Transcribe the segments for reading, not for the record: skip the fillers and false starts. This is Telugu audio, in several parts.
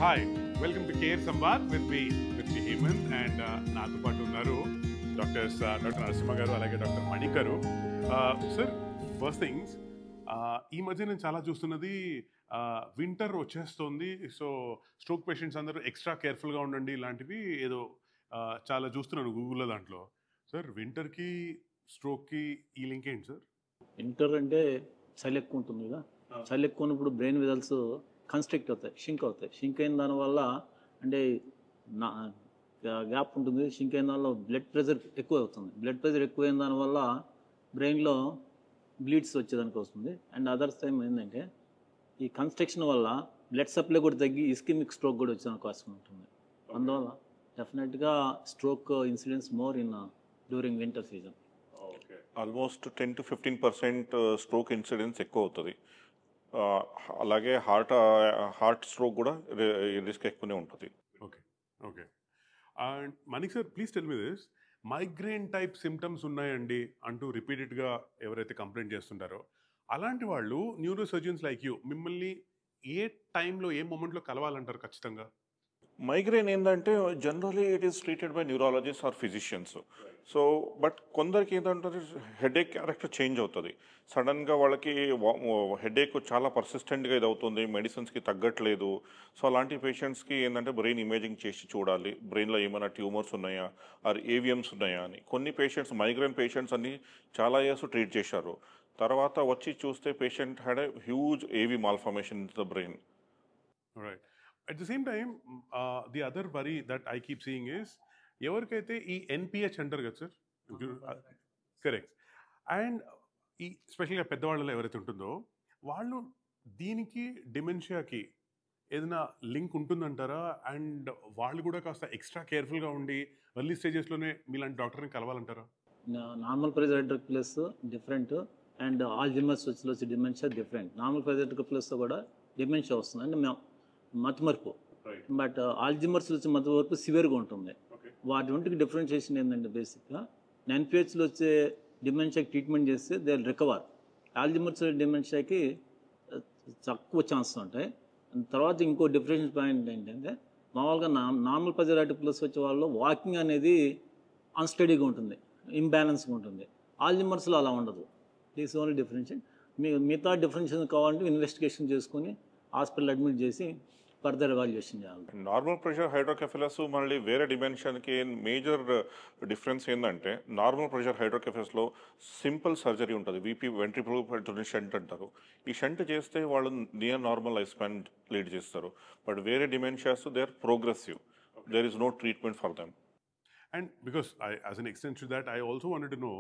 Hi welcome to care Samvad with me Hemant and నాతో పాటు ఉన్నారు డాక్టర్ నరసింహ గారు అలాగే డాక్టర్ మణి గారు. సార్ ఫస్ట్ థింగ్స్, ఈ మధ్య నేను చాలా చూస్తున్నది వింటర్ వచ్చేస్తుంది, సో స్ట్రోక్ పేషెంట్స్ అందరూ ఎక్స్ట్రా కేర్ఫుల్గా ఉండండి ఇలాంటివి ఏదో చాలా చూస్తున్నాను గూగుల్లో. దాంట్లో సార్ వింటర్కి స్ట్రోక్కి ఈ లింక్ ఏంటి సార్? వింటర్ అంటే చలి ఎక్కువ ఉంటుంది కదా, చలి ఎక్కువ ఉన్నప్పుడు బ్రెయిన్ వెజల్స్ కన్స్ట్రిక్ట్ అవుతాయి, షింక్ అవుతాయి. షింక్ అయిన దానివల్ల అంటే గ్యాప్ ఉంటుంది. షింక్ అయిన దానివల్ల బ్లడ్ ప్రెషర్ ఎక్కువ అవుతుంది. బ్లడ్ ప్రెషర్ ఎక్కువ అయిన దానివల్ల బ్రెయిన్లో బ్లీడ్స్ వచ్చేదానికి వస్తుంది. అండ్ అదర్స్ టైం ఏంటంటే ఈ కన్స్ట్రక్షన్ వల్ల బ్లడ్ సప్లై కూడా తగ్గి ఇస్కిమిక్ స్ట్రోక్ కూడా వచ్చే అవకాశం ఉంటుంది. అందువల్ల డెఫినెట్గా stroke incidents more in during winter season. Almost 10 to 15% stroke incidence ఎక్కువ అవుతుంది. అలాగే హార్ట్ స్ట్రోక్ కూడా రిస్క్ ఎక్కువనే ఉంటుంది. Okay okay. And Manik sir, please tell me this, migraine type symptoms ఉన్నాయండి అంటూ రిపీటెడ్గా ఎవరైతే కంప్లైంట్ చేస్తుంటారో అలాంటి వాళ్ళు న్యూరో సర్జన్స్ లైక్ యూ మిమ్మల్ని ఏ టైంలో ఏ మూమెంట్లో కలవాలంటారు ఖచ్చితంగా? మైగ్రేన్ ఏంటంటే generally it is treated by neurologist or physicians. So but కొందరికి ఏంటంటే హెడేక్ క్యారెక్టర్ చేంజ్ అవుతుంది. సడన్గా వాళ్ళకి హెడేక్ చాలా పర్సిస్టెంట్గా ఇది అవుతుంది, మెడిసిన్స్కి తగ్గట్లేదు. సో అలాంటి పేషెంట్స్కి ఏంటంటే బ్రెయిన్ ఇమేజింగ్ చేసి చూడాలి, బ్రెయిన్లో ఏమైనా ట్యూమర్స్ ఉన్నాయా ఆర్ ఏవిఎమ్స్ ఉన్నాయా అని. కొన్ని పేషెంట్స్ మైగ్రేన్ పేషెంట్స్ అన్ని చాలా ఇయర్స్ ట్రీట్ చేశారు, తర్వాత వచ్చి చూస్తే పేషెంట్ హ్యాడ్ ఎ హ్యూజ్ ఏవి malformation in the brain. Right. At the same time the other worry that I keep seeing is ఎవరికైతే ఈ ఎన్పిహెచ్ అంటారు కదా సార్, కరెక్ట్, అండ్ ఈ స్పెషల్గా పెద్దవాళ్ళలో ఎవరైతే ఉంటుందో వాళ్ళు దీనికి డిమెన్షియాకి ఏదైనా లింక్ ఉంటుందంటారా? అండ్ వాళ్ళు కూడా కాస్త ఎక్స్ట్రా కేర్ఫుల్గా ఉండి ఎర్లీ స్టేజెస్లోనే మీలాంటి డాక్టర్ని కలవాలంటారా? Normal pressure plus different and Alzheimer's వచ్చి dementia different. Normal pressure plus కూడా డిమెన్షియా వస్తుంది అంటే మతిమరుపు. బట్ ఆల్జిమర్స్ వచ్చే మతిమరుపు సివియర్గా ఉంటుంది. వాటి వంటికి డిఫరెన్షియేషన్ ఏంటంటే బేసిక్గా ఎన్పిహెచ్లో వచ్చే డిమెన్షియాకి ట్రీట్మెంట్ చేస్తే దే విల్ రికవర్. ఆల్జిమర్స్ డిమెన్షియాకి తక్కువ ఛాన్సెస్ ఉంటాయి. తర్వాత ఇంకో డిఫరెన్స్ పాయింట్ ఏంటంటే మామూలుగా నార్మల్ ప్రెజర్ ప్లస్ వచ్చే వాళ్ళు వాకింగ్ అనేది అన్స్టడీగా ఉంటుంది, ఇంబ్యాలెన్స్గా ఉంటుంది. ఆల్జిమర్స్లో అలా ఉండదు. This only differentiation. మిగతా డిఫరెన్షియేషన్ కావాలంటే ఇన్వెస్టిగేషన్ చేసుకొని హాస్పిటల్ అడ్మిట్ చేసి ఫర్దర్ ఎవాల్యుయేషన్ చేయాలి. నార్మల్ ప్రెషర్ హైడ్రోకెఫలస్ మళ్ళీ వేరే డిమెన్షన్కి మేజర్ డిఫరెన్స్ ఏంటంటే నార్మల్ ప్రెషర్ హైడ్రోకెఫలస్లో సింపుల్ సర్జరీ ఉంటుంది, వీపీ వెంట్రిక్యులర్ షంట్ అంటారు. ఈ షంట్ చేస్తే వాళ్ళు near normal life span lead చేస్తారు. బట్ వేరే dementias they are progressive, there is no treatment for them. And because as an extension to that I also wanted to know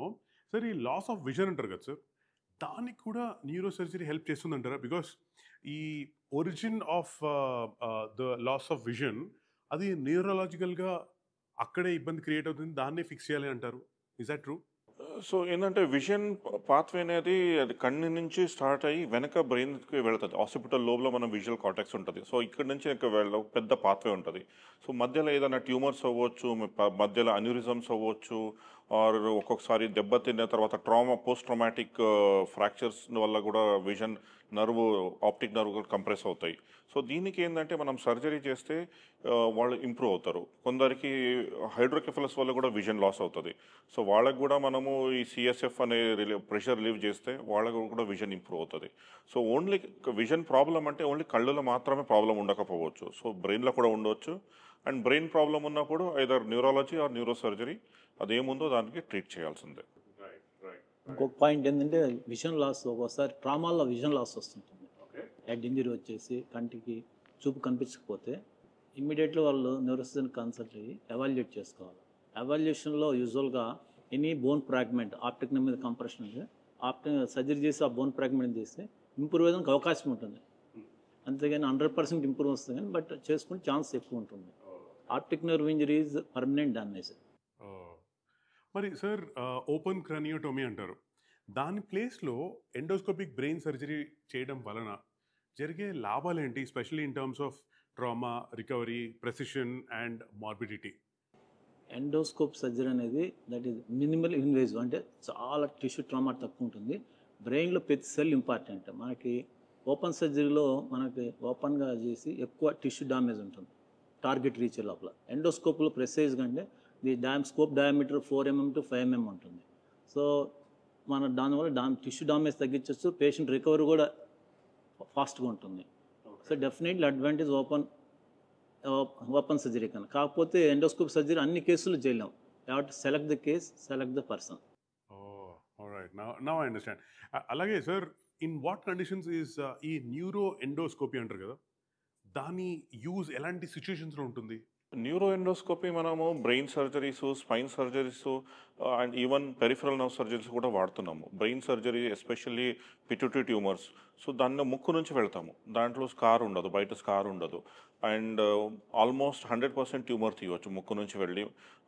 sir, ఈ లాస్ ఆఫ్ విజన్ అంటారు కదా సార్, దానికి కూడా న్యూరో సర్జరీ హెల్ప్ చేస్తుందంటారా? బికాస్ ఈ origin of the loss of vision అది న్యూరలాజికల్గా అక్కడే ఇబ్బంది క్రియేట్ అవుతుంది, దాన్నే ఫిక్స్ చేయాలి అంటారు. Is that true? సో ఏంటంటే విజన్ పాత్వే అనేది అది కన్ను నుంచి స్టార్ట్ అయ్యి వెనక బ్రెయిన్కి వెళ్తుంది. ఆసిపిటల్ లోబ్లో మన విజువల్ కార్టెక్స్ ఉంటుంది. సో ఇక్కడ నుంచి పెద్ద పాత్వే ఉంటుంది. సో మధ్యలో ఏదైనా ట్యూమర్స్ అవ్వచ్చు, మధ్యలో అన్యూరిజమ్స్ అవ్వచ్చు, ఆర్ ఒక్కొక్కసారి దెబ్బతిన్న తర్వాత పోస్ట్ ట్రామాటిక్ ఫ్రాక్చర్స్ వల్ల కూడా విజన్ ఆప్టిక్ నర్వ్ కూడా కంప్రెస్ అవుతాయి. సో దీనికి ఏంటంటే మనం సర్జరీ చేస్తే వాళ్ళు ఇంప్రూవ్ అవుతారు. కొందరికి హైడ్రోకెఫలస్ వల్ల కూడా విజన్ లాస్ అవుతుంది. సో వాళ్ళకు కూడా మనము ఈ సిఎస్ఎఫ్ అనే ప్రెషర్ రిలీవ్ చేస్తే వాళ్ళకు కూడా విజన్ ఇంప్రూవ్ అవుతుంది. సో ఓన్లీ విజన్ ప్రాబ్లం అంటే ఓన్లీ కళ్ళలో మాత్రమే ప్రాబ్లం ఉండకపోవచ్చు, సో బ్రెయిన్లో కూడా ఉండవచ్చు. అండ్ బ్రెయిన్ ప్రాబ్లం ఉన్నప్పుడు either neurology or neuro surgery అదేముందో దానికి ట్రీట్ చేయాల్సిందే. ఇంకొక పాయింట్ ఏంటంటే విజన్ లాస్ ఒక్కోసారి ట్రామాల్లో విజన్ లాస్ వస్తుంటుంది. హెడ్ ఇంజరీ వచ్చేసి కంటికి చూపు కనిపించకపోతే ఇమ్మీడియట్లీ వాళ్ళు న్యూరోసర్జన్ కన్సల్ట్ అయ్యి ఎవాల్యుయేట్ చేసుకోవాలి. ఎవాల్యుయేషన్లో యూజువల్గా any bone fragment optic nerve మీద కంప్రెషన్ ఉంది, సర్జరీ చేసి ఆ బోన్ ఫ్రాగ్మెంట్ చేస్తే ఇంప్రూవ్ అయ్యేదానికి అవకాశం ఉంటుంది. అంతేగాని 100% ఇంప్రూవ్ వస్తుంది కానీ బట్ చేసుకునే ఛాన్స్ ఎక్కువ ఉంటుంది. Optic nerve injury is permanent damage. మరి సార్ ఓపెన్ క్రానియోటోమీ అంటారు, దాని ప్లేస్లో ఎండోస్కోపిక్ బ్రెయిన్ సర్జరీ చేయడం వలన జరిగే లాభాలు ఏంటి, specially in terms of trauma recovery, precision and morbidity? Endoscope surgery అనేది దట్ ఈజ్ మినిమల్ ఇన్వేజివ్, అంటే చాలా టిష్యూ ట్రామా తక్కువ ఉంటుంది. బ్రెయిన్లో ప్రతి సెల్ ఇంపార్టెంట్. మనకి ఓపెన్ సర్జరీలో మనకి ఓపెన్గా చేసి ఎక్కువ టిష్యూ డ్యామేజ్ ఉంటుంది టార్గెట్ రీచ్ లోపల. ఎండోస్కోప్లో ప్రెసైజ్గా అంటే the scope diameter 4 mm to 5 mm ఉంటుంది. సో మన దానివల్ల టిష్యూ డామేజ్ తగ్గించవచ్చు, పేషెంట్ రికవరీ కూడా ఫాస్ట్గా ఉంటుంది. So definitely advantage open surgery కన్నా. కాకపోతే ఎండోస్కోప్ సర్జరీ అన్ని కేసులు చేయలేం. You have to select the case, select the person. Alright, now I understand. అలాగే sir, in what conditions is ఈ న్యూరో ఎండోస్కోపీ అంటారు కదా, దాని యూజ్ ఎలాంటి సిచ్యుయేషన్స్లో ఉంటుంది? న్యూరో ఎండోస్కోపీ మనము brain surgeries, spine surgeries and even peripheral nerve surgeries కూడా వాడుతున్నాము. Brain surgery especially pituitary tumours, so దాన్ని ముక్కు నుంచి వెళ్తాము, దాంట్లో స్కార్ ఉండదు, బయట స్కార్ ఉండదు, అండ్ ఆల్మోస్ట్ 100% ట్యూమర్ తీయవచ్చు ముక్కు నుంచి వెళ్ళి.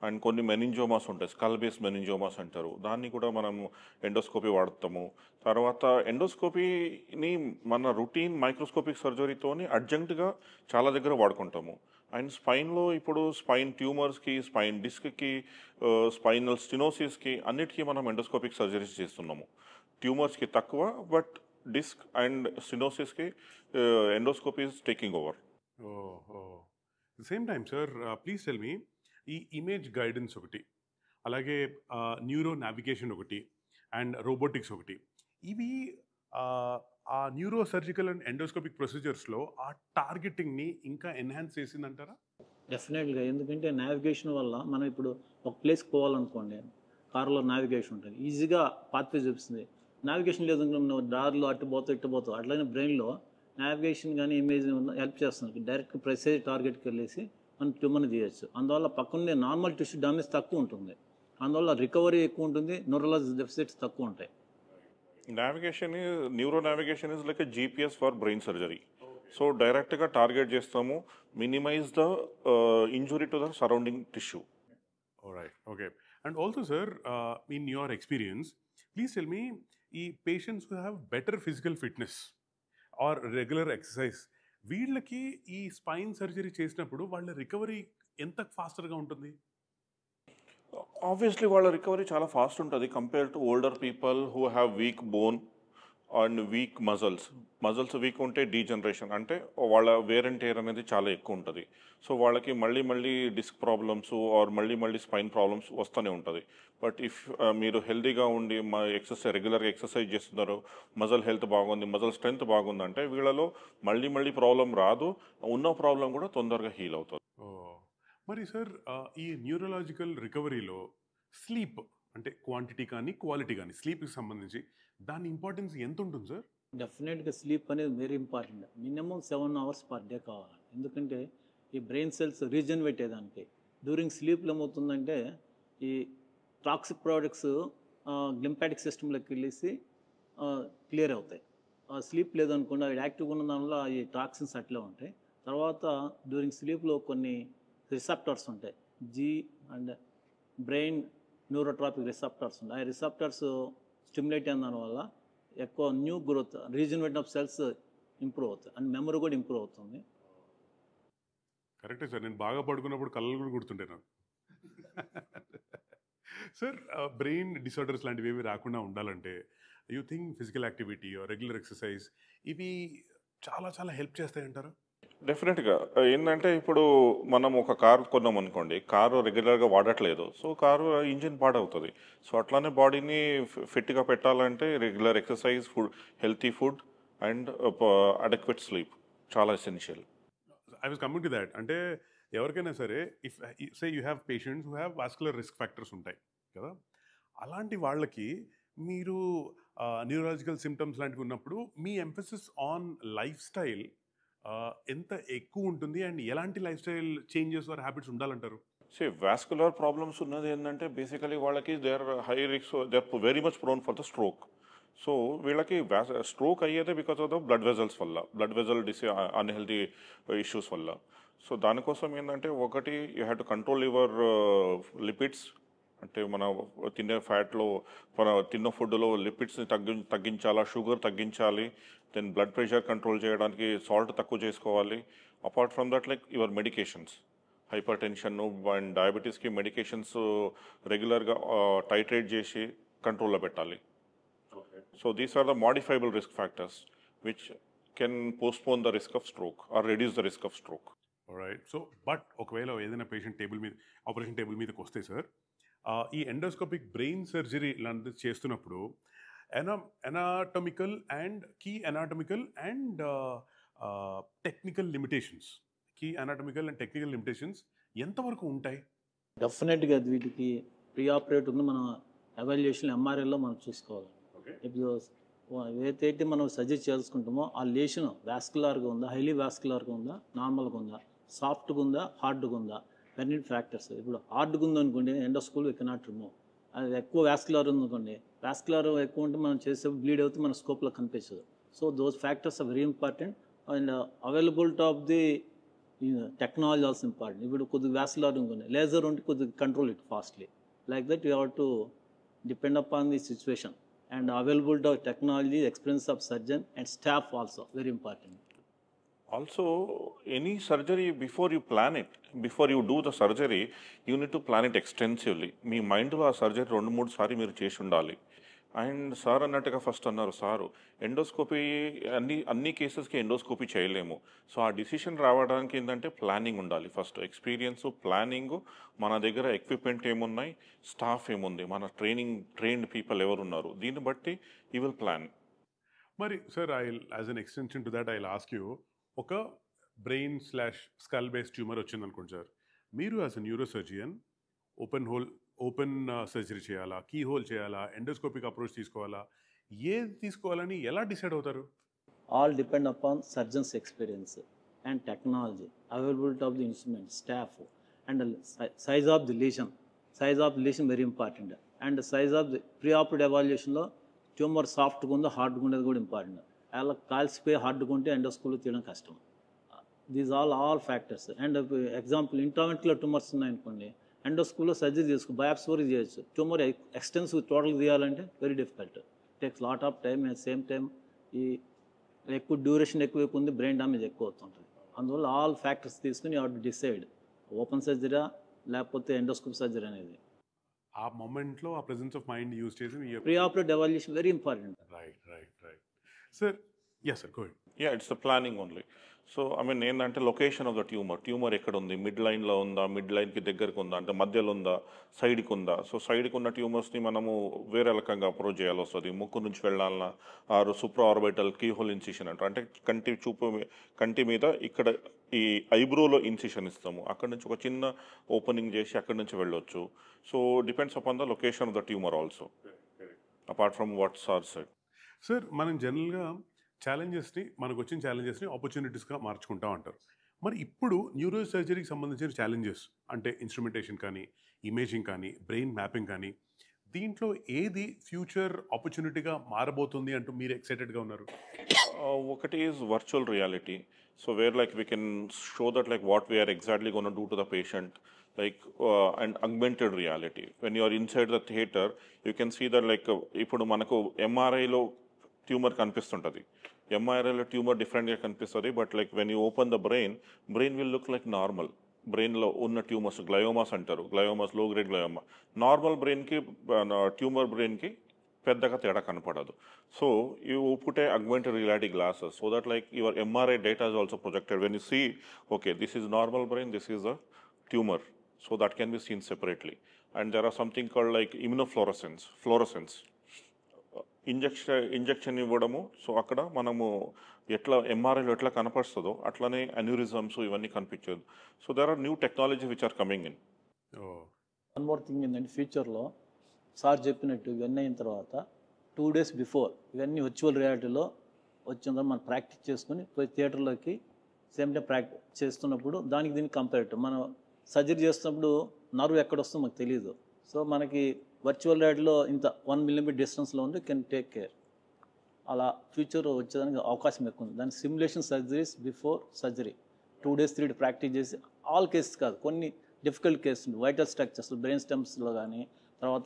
అండ్ కొన్ని మెనింజోమాస్ ఉంటాయి, స్కల్ బేస్ మెనింజోమాస్ అంటారు, దాన్ని కూడా మనము ఎండోస్కోపీ వాడతాము. తర్వాత ఎండోస్కోపీని మన రొటీన్ మైక్రోస్కోపిక్ సర్జరీతోని అడ్జంక్ట్గా చాలా దగ్గర వాడుకుంటాము. అండ్ స్పైన్లో ఇప్పుడు స్పైన్ ట్యూమర్స్కి, స్పైన్ డిస్క్కి, స్పైనల్ స్టినోసిస్కి అన్నిటికీ మనం ఎండోస్కోపిక్ సర్జరీస్ చేస్తున్నాము. ట్యూమర్స్కి తక్కువ, బట్ డిస్క్ అండ్ స్టినోసిస్కి endoscopy is taking over. Same time sir, please tell me, ఈ ఇమేజ్ గైడెన్స్ ఒకటి, అలాగే న్యూరో నావిగేషన్ ఒకటి, అండ్ రోబోటిక్స్ ఒకటి, ఇవి ఆ న్యూరో సర్జికల్ అండ్ ఎండోస్కోపిక్ ప్రొసీజర్స్లో ఆ టార్గెటింగ్ని ఇంకా ఎన్హాన్స్ చేసిందంటారా? డెఫినెట్గా. ఎందుకంటే నావిగేషన్ వల్ల మనం ఇప్పుడు ఒక ప్లేస్కి పోవాలనుకోండి, కారులో నావిగేషన్ ఉంటుంది, ఈజీగా పాత్వే చూపిస్తుంది. నావిగేషన్ లేదు, దారిలో అటు పోతావు. అట్లనే బ్రెయిన్లో నావిగేషన్ కానీ ఇమేజ్ హెల్ప్ చేస్తుంది. డైరెక్ట్ ప్రెసైజ్ టార్గెట్కి వెళ్ళేసి మనం ట్యూమర్ని తీయచ్చు. అందువల్ల పక్కనే నార్మల్ టిష్యూ డామేజ్ తక్కువ ఉంటుంది, అందువల్ల రికవరీ ఎక్కువ ఉంటుంది, న్యూరలాజిక్ డెఫిసిట్స్ తక్కువ ఉంటాయి. Neuro navigation is like a GPS for brain surgery. So డైరెక్ట్గా టార్గెట్ చేస్తాము, minimise the injury to the surrounding tissue. Right, okay. And also sir, in your experience, please tell me, ఈ patients who have better physical fitness or regular exercise, వీళ్ళకి ఈ స్పైన్ సర్జరీ చేసినప్పుడు వాళ్ళ రికవరీ ఎంత ఫాస్టర్గా ఉంటుంది? ఆబ్వియస్లీ వాళ్ళ రికవరీ చాలా ఫాస్ట్ ఉంటుంది compare to older people who have week bone and weak muscles week ఉంటే డీజనరేషన్ అంటే వాళ్ళ వేర్ అండ్ టేర్ అనేది చాలా ఎక్కువ ఉంటుంది. సో వాళ్ళకి మళ్ళీ డిస్క్ ప్రాబ్లమ్స్ ఆర్ మళ్ళీ స్పైన్ ప్రాబ్లమ్స్ వస్తూనే ఉంటుంది. బట్ ఇఫ్ మీరు హెల్తీగా ఉండి రెగ్యులర్గా ఎక్సర్సైజ్ చేస్తున్నారు, మజిల్ హెల్త్ బాగుంది, మజిల్ స్ట్రెంగ్త్ బాగుందంటే వీళ్ళలో మళ్ళీ ప్రాబ్లం రాదు, ఉన్న ప్రాబ్లం కూడా తొందరగా హీల్ అవుతుంది. మరి సార్, ఈ న్యూరలాజికల్ రికవరీలో స్లీప్ అంటే క్వాంటిటీ కానీ క్వాలిటీ కానీ, స్లీప్కి సంబంధించి దాని ఇంపార్టెన్స్ ఎంత ఉంటుంది సార్? డెఫినెట్గా స్లీప్ అనేది very important. Minimum 7 hours per day కావాలి. ఎందుకంటే ఈ బ్రెయిన్ సెల్స్ రీజనరేట్ అయ్యేదానికి డ్యూరింగ్ స్లీప్లో ఏమవుతుందంటే ఈ టాక్సిక్ ప్రోడక్ట్స్ లింపాటిక్ సిస్టంలోకి వెళ్ళేసి క్లియర్ అవుతాయి. స్లీప్ లేదనుకోండి, అది యాక్టివ్గా ఉన్న దానివల్ల ఈ టాక్సిన్స్ అట్లే ఉంటాయి. తర్వాత డ్యూరింగ్ స్లీప్లో కొన్ని రిసెప్టర్స్ ఉంటాయి, జీ అండ్ బ్రెయిన్ న్యూరోట్రాపిక్ రిసెప్టర్స్ ఉంటాయి. ఆ రిసెప్టర్స్ స్టిమ్యులేట్ అయిన దానివల్ల ఎక్కువ new growth, regeneration of cells improve అవుతాయి, అండ్ మెమరీ కూడా ఇంప్రూవ్ అవుతుంది. కరెక్టే సార్, నేను బాగా పడుకున్నప్పుడు కళ్ళు కూడా గుర్తుంటాయి నాకు. సార్, బ్రెయిన్ డిసార్డర్స్ లాంటివి ఏవి రాకుండా ఉండాలంటే you think physical activity, regular exercise, ఇవి చాలా హెల్ప్ చేస్తాయంటారా? డెఫినెట్గా. ఏంటంటే ఇప్పుడు మనం ఒక కారు కొన్నాం అనుకోండి, కారు రెగ్యులర్గా వాడట్లేదు, సో కారు ఇంజిన్ పాడవుతుంది. సో అట్లానే బాడీని ఫిట్గా పెట్టాలంటే regular exercise, healthy food and adequate sleep చాలా essential. I was coming to that. అంటే ఎవరికైనా సరే, if say you have patients who have vascular risk factors ఉంటాయి కదా, అలాంటి వాళ్ళకి మీరు న్యూరలాజికల్ సిమ్టమ్స్ లాంటివి ఉన్నప్పుడు మీ ఎంఫసిస్ ఆన్ లైఫ్ స్టైల్ ఎంత ఎక్కువ ఉంటుంది, అండ్ ఎలాంటి lifestyle changes or habits ఉండాలంటారు? వాస్కులర్ ప్రాబ్లమ్స్ ఉన్నది ఏంటంటే బేసికలీ వాళ్ళకి they are high risk, they are very much prone for the stroke. So వీళ్ళకి స్ట్రోక్ అయ్యేదే because of the blood vessels వల్ల, బ్లడ్ వెజల్ అన్హెల్తీ ఇష్యూస్ వల్ల. సో దానికోసం ఏంటంటే ఒకటి you have to control your lipids, అంటే మన తినే ఫ్యాట్లో, మన తిన్న ఫుడ్లో లిపిడ్స్ని తగ్గించాలా, షుగర్ తగ్గించాలి, దెన్ బ్లడ్ ప్రెషర్ కంట్రోల్ చేయడానికి సాల్ట్ తక్కువ చేసుకోవాలి. Apart from that like your medications, hypertension and డయాబెటీస్కి మెడికేషన్స్ రెగ్యులర్గా టైట్రేట్ చేసి కంట్రోల్లో పెట్టాలి. So these are the modifiable risk factors which can postpone the risk of stroke or reduce the risk of stroke. Right. So but ఒకవేళ ఏదైనా పేషెంట్ టేబుల్ మీద ఆపరేషన్ టేబుల్ మీదకి వస్తే సార్, ఈ ఎండోస్కోపిక్ బ్రెయిన్ సర్జరీ లాంటిది చేస్తున్నప్పుడు anatomical and key anatomical and technical limitations ఎంతవరకు ఉంటాయి? డెఫినెట్గా వీటికి ప్రీ ఆపరేట్ ఉంది, మనం ఎవాల్యుయేషన్ ఎంఆర్ఐలో మనం చూసుకోవాలి. ఇప్పుడు ఏదైతే మనం సర్జరీ చేసుకుంటామో ఆ లేషన్ వాస్కులర్గా ఉందా, హైలీ వాస్కులర్గా ఉందా, నార్మల్గా ఉందా, సాఫ్ట్గా ఉందా, హార్డ్గా ఉందా, అన్ని ఫ్యాక్టర్స్. ఇప్పుడు హార్డ్గా ఉందనుకోండి ఎండోస్కోప్ వి కెనాట్ రిమూవ్. అది ఎక్కువ వాస్కులర్ ఉందనుకోండి, వాస్కులర్ ఎక్కువ ఉంటే మనం చేసే బ్లీడ్ అవుతే మన స్కోప్లో కనిపించదు. So those factors are very important and availability of the technology also important. ఇప్పుడు కొద్దిగా వాస్కులర్ ఉంటుంది, లేజర్ ఉంటే కొద్దిగా control it fastly. Like that you have to depend upon the situation and availability of technology, experience of surgeon and staff also very important. Also, any surgery, before you plan it, before you do the surgery, you need to plan it extensively. మీ మైండ్లో ఆ సర్జరీ 2-3 సార్లు మీరు చేసి ఉండాలి. అండ్ సార్ అన్నట్టుగా ఫస్ట్ అన్నారు సారు, ఎండోస్కోపీ అన్ని కేసెస్కి ఎండోస్కోపీ చేయలేము. సో ఆ డిసిషన్ రావడానికి ఏంటంటే ప్లానింగ్ ఉండాలి. ఫస్ట్ ఎక్స్పీరియన్స్, ప్లానింగ్, మన దగ్గర ఎక్విప్మెంట్ ఏమున్నాయి, స్టాఫ్ ఏముంది, మన ట్రైన్డ్ పీపుల్ ఎవరున్నారు, దీన్ని బట్టి యూ విల్ ప్లాన్. మరి sir, as an extension to that I ask you, ఒక బ్రెయిన్/స్కల్ బేస్డ్ ట్యూమర్ వచ్చిందనుకోండి సార్, మీరు as a neuro సర్జియన్ open surgery చేయాలా, కీ హోల్ చేయాలా, ఎండోస్కోపిక్ అప్రోచ్ తీసుకోవాలా, ఏది తీసుకోవాలని ఎలా డిసైడ్ అవుతారు? All depend upon surgeon's experience and technology, availability of the instrument, staff, and the size of the lesion. Size of the lesion very important. And the size of the pre-operative evaluationలో ట్యూమర్ సాఫ్ట్గా ఉందో హార్డ్గా ఉండేది కూడా ఇంపార్టెంట్. అలా కాల్సిపోయి హార్డ్గా ఉంటే ఎండోస్కోప్లో తీయడం కష్టం. These all factors. And example intraventricular tumours ఉన్నాయనుకోండి, ఎండోస్కోప్లో సర్జరీ చేసుకో, బయాప్సీ వరకు చేయొచ్చు. ట్యూమర్ ఎక్స్టెన్సివ్ టోటల్ తీయాలంటే very difficult, takes lot of time. At same time ఈ ఎక్కువ డ్యూరేషన్ ఎక్కువ ఉంది, బ్రెయిన్ డ్యామేజ్ ఎక్కువ అవుతుంటుంది. అందువల్ల ఆల్ ఫ్యాక్టర్స్ తీసుకుని you have to decide open surgery లేకపోతే ఎండోస్కోప్ సర్జరీ అనేది. ఆ మొమెంట్లో ఆ ప్రెజెన్స్ ఆఫ్ మైండ్ యూజ్ చేసి pre operative evaluation very important. Right sir. Yeah sir, go head. Yeah, it's the planning only. So I mean ఏంటంటే లొకేషన్ ఆఫ్ ద ట్యూమర్ ఎక్కడ ఉంది, మిడ్ లైన్లో ఉందా, మిడ్ లైన్కి దగ్గరకు ఉందా, అంటే మధ్యలో ఉందా, సైడ్కి ఉందా. సో సైడ్కి ఉన్న ట్యూమర్స్ని మనము వేరే రకంగా అప్రోచ్ చేయాల్సి వస్తుంది. ముక్కు నుంచి వెళ్ళాలన్నా ఆరు సూప్రా ఆర్బిటల్ కీహోల్ ఇన్సిషన్ అంటారు. అంటే కంటి మీద ఇక్కడ ఈ ఐబ్రోలో ఇన్సిషన్ ఇస్తాము, అక్కడ నుంచి ఒక చిన్న ఓపెనింగ్ చేసి అక్కడ నుంచి వెళ్ళొచ్చు. So depends upon the location of the tumour also, apart from what sir said. Sir, మనం జనరల్గా మనకు వచ్చిన ఛాలెంజెస్ని ఆపర్చునిటీస్గా మార్చుకుంటా ఉంటారు. మరి ఇప్పుడు న్యూరో సర్జరీకి సంబంధించిన ఛాలెంజెస్ అంటే ఇన్స్ట్రుమెంటేషన్ కానీ, ఇమేజింగ్ కానీ, బ్రెయిన్ మ్యాపింగ్ కానీ, దీంట్లో ఏది ఫ్యూచర్ ఆపర్చునిటీగా మారబోతుంది అంటూ మీరు ఎక్సైటెడ్గా ఉన్నారు? ఒకటి is virtual reality. So where like we can show that like what we're exactly gonna do to the patient, like and augmented reality. When you are inside the theater, you can see that like ఇప్పుడు మనకు ఎంఆర్ఐలో ట్యూమర్ కనిపిస్తుంటుంది, ఎంఆర్ఐలో ట్యూమర్ డిఫరెంట్గా కనిపిస్తుంది. But like when you open the brain will look like normal. బ్రెయిన్లో ఉన్న ట్యూమర్స్ గ్లయోమాస్ అంటారు, గ్లయోమాస్ లో గ్రేడ్ గ్లయోమా. నార్మల్ బ్రెయిన్కి ట్యూమర్ బ్రెయిన్కి పెద్దగా తేడా కనపడదు. So you put a augmented reality glasses so that like your MRI data is also projected. When you see, okay, this is normal brain, this is a tumor, so that can be seen separately. And there are something called like fluorescence injection ఇవ్వడము. సో అక్కడ మనము ఎట్లా ఎంఆర్ఐలో ఎట్లా కనపడుతుందో అట్లనే అన్యూరిజమ్స్ ఇవన్నీ కనిపించదు. So there are new technology which are coming in. One more thing ఏంటంటే, ఫ్యూచర్లో సార్ చెప్పినట్టు ఇవన్నీ అయిన తర్వాత 2 days బిఫోర్ ఇవన్నీ వర్చువల్ రియాలిటీలో వచ్చిన తర్వాత మనం ప్రాక్టీస్ చేసుకుని పోయి థియేటర్లోకి సేమ్ టైం ప్రాక్టీస్ చేస్తున్నప్పుడు దానికి దీనికి కంపేరిటివ్ మనం సర్జరీ చేస్తున్నప్పుడు నర్వ్ ఎక్కడ వస్తుందో మాకు తెలియదు. సో మనకి వర్చువల్ రియాలిటీలో ఇంత 1 mm డిస్టెన్స్లో ఉండి కెన్ టేక్ కేర్. అలా ఫ్యూచర్ వచ్చేదానికి అవకాశం ఎక్కువ ఉంది. దాని simulation surgeries before surgery 2 days 3 days practice చేసి, ఆల్ కేసెస్ కాదు, కొన్ని డిఫికల్ట్ కేసెస్ ఉంది. వైటల్ స్ట్రక్చర్స్ బ్రెయిన్ స్టెమ్స్లో కానీ, తర్వాత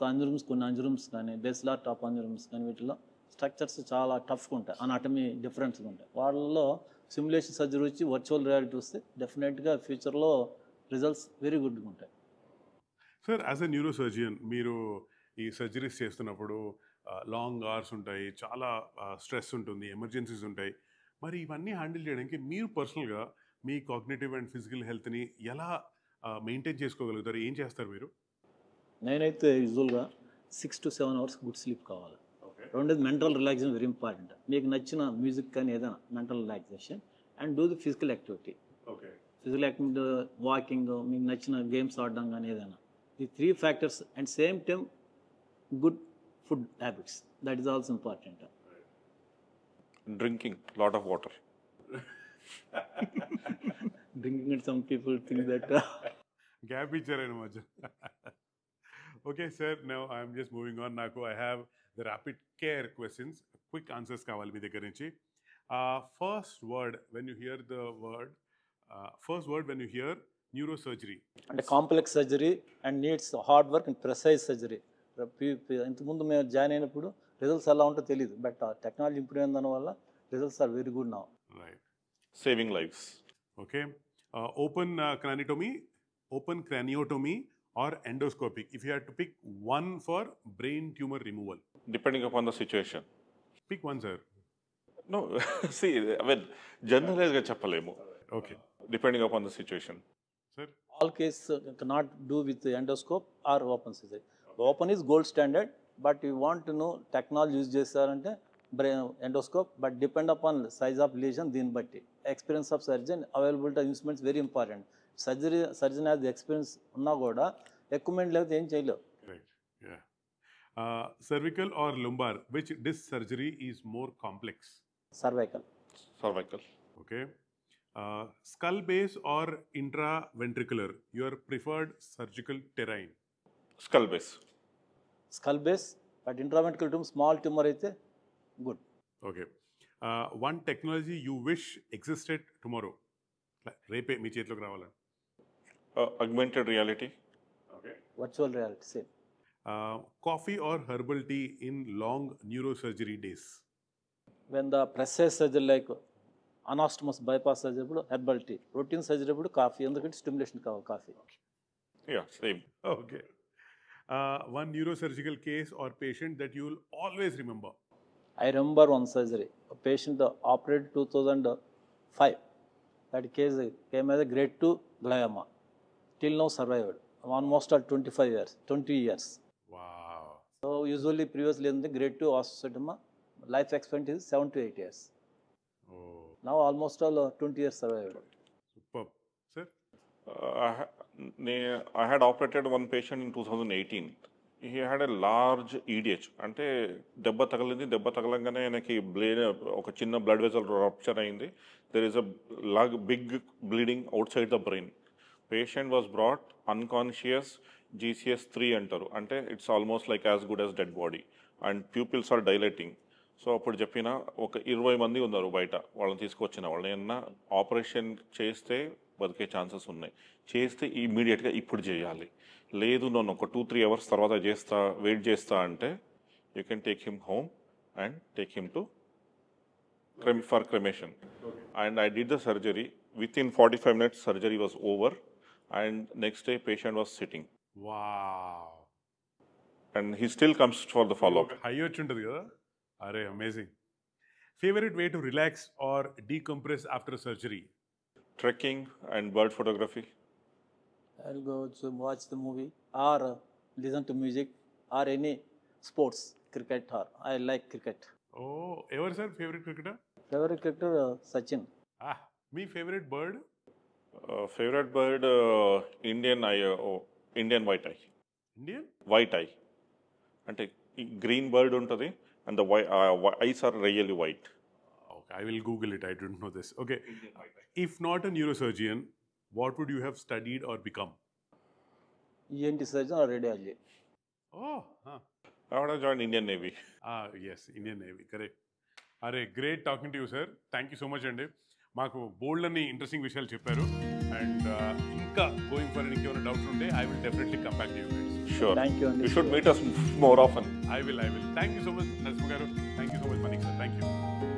కొన్ని అంజురమ్స్ కానీ, బేస్లార్ టాప్ అంజురమ్స్ కానీ, వీటిలో స్ట్రక్చర్స్ చాలా టఫ్గా ఉంటాయి, అనాటమీ డిఫరెన్స్గా ఉంటాయి. వాళ్ళలో సిమ్యులేషన్ సర్జరీ వచ్చి వర్చువల్ రియాలిటీ వస్తే డెఫినెట్గా ఫ్యూచర్లో రిజల్ట్స్ వెరీ గుడ్గా ఉంటాయి. సార్, యాజ్ ఎ న్యూరో సర్జియన్ మీరు ఈ సర్జరీస్ చేస్తున్నప్పుడు లాంగ్ అవర్స్ ఉంటాయి, చాలా స్ట్రెస్ ఉంటుంది, ఎమర్జెన్సీస్ ఉంటాయి. మరి ఇవన్నీ హ్యాండిల్ చేయడానికి మీరు పర్సనల్గా మీ కాగ్నిటివ్ అండ్ ఫిజికల్ హెల్త్ని ఎలా మెయింటైన్ చేసుకోగలుగుతారు? ఏం చేస్తారు మీరు? నేనైతే యూజువల్గా 6 to 7 hours గుడ్ స్లీప్ కావాలి. రెండోది మెంటల్ రిలాక్సేషన్ వెరీ ఇంపార్టెంట్. మీకు నచ్చిన మ్యూజిక్ కానీ ఏదైనా mental relaxation and do the physical activity. Physical activity, walking, మీకు నచ్చిన గేమ్స్ ఆడడం కానీ ఏదైనా. ఈ 3 factors and same time good food habits, that is also important. Drinking lot of water. Drinking it, some people think that gap ఇచ్చారని మధ్య. Okay sir, now I'm just moving on. నాకు I have the rapid care questions, quick answers కావాలి మీ దగ్గర నుంచి. First word when you hear the word, first word when you hear neuro surgery. అంటే complex surgery and needs hard work and precise surgery. ఇంతకుముందు మేము జాయిన్ అయినప్పుడు రిజల్ట్స్ ఎలా ఉంటో తెలియదు, బట్ టెక్నాలజీ ఇంప్రూవ్ అయిన దానివల్ల results are very good now. Right. Saving lives. Okay. Open craniotomy or endoscopic, if you had to pick one for brain tumor removal? Depending upon the situation. Pick one, sir. No, see, I mean, generalize ga cheppalemu. Okay. Depending upon the situation. Sir? All cases cannot do with the endoscope or open surgery. Open is gold standard, but you want to know technology use చేస్తారంటే endoscope, but depend upon size of lesion, దీన్ని బట్టి experience of surgeon, availability of instruments very important. Surgeon has the experience ఉన్నా కూడా equipment లేకపోతే ఏం చేయలేవు. Right. Yeah. Cervical or lumbar, which disc surgery is more complex? Cervical. Okay. Skull base or intraventricular, your preferred surgical terrain? Skull base, but intraventricular tumor, small tumor అయితే good. Okay. One technology you wish existed tomorrow, రేపే మీ చేతిలోకి రావాలని. Augmented reality. Okay. Virtual reality, same. Coffee or herbal tea in long neurosurgery days? When the precise surgery like anastomosis bypass surgery అప్పుడు herbal tea, routine surgery అప్పుడు కాఫీ, ఎందుకంటే స్టిమ్యులేషన్ కావాలి coffee. Yeah, same. Okay. One neurosurgical case or patient that you will always remember? I remember one surgery. A patient operated 2005. That case came as a grade 2 glioma. Till now survived. Almost 20 years. Wow. So usually previously in the grade 2 osteocytoma, life expectancy is 7 to 8 years. Oh. Now almost all 20 years survived. Superb. Sir? I had operated one patient in 2018. He had a large EDH. అంటే దెబ్బ తగలంగానే ఆయనకి ఒక చిన్న బ్లడ్ వెజల్ రప్చర్ అయింది. There is a big bleeding outside the brain. Patient was brought unconscious, GCS 3 అంటారు. అంటే it's almost like as good as dead body and pupils are dilating. So అప్పుడు చెప్పిన ఒక 20 మంది ఉన్నారు బయట, వాళ్ళని తీసుకొచ్చిన వాళ్ళని ఏమన్నా ఆపరేషన్ చేస్తే బతికే ఛాన్సెస్ ఉన్నాయి, చేస్తే ఇమీడియట్గా ఇప్పుడు చేయాలి, లేదు నన్ను ఒక 2-3 hours తర్వాత వెయిట్ చేస్తా అంటే you can take him home and take him to for cremation. And I did the surgery. Within 45 minutes surgery was over and next day patient was sitting. Wow. And he still comes for the follow-up. High వచ్చి ఉంటుంది కదా. అరే amazing. Favourite way to relax or decompress after surgery? Trekking and bird photography. I'll go to watch the movie or listen to music or any sports, cricket or I like cricket. Oh, ఎవరు sir favourite cricketer? Favorite cricketer Sachin. మీ favourite bird? Favorite bird Indian white eye. Indian White eye. అంటే గ్రీన్ బర్డ్ ఉంటుంది and the eyes are really white. Okay, I will Google it. I don't know this. Okay. If not a neurosurgeon, what would you have studied or become? ENT surgeon or radiology. Oh, I would have joined Indian Navy. Yes, Indian Navy, correct. Are great talking to you, sir. Thank you so much అండి. మాకు బోల్డ్ అన్ని ఇంట్రెస్టింగ్ విషయాలు చెప్పారు. అండ్ ఇంకా గోయింగ్ ఫర్ ఇంకేమైనా డౌట్స్ ఉంటే I will definitely come back to you guys. Sure. Thank you. You should meet us more often. I will. Thank you so much, Narasimha garu. Thank you so much, Manik sir. Thank you.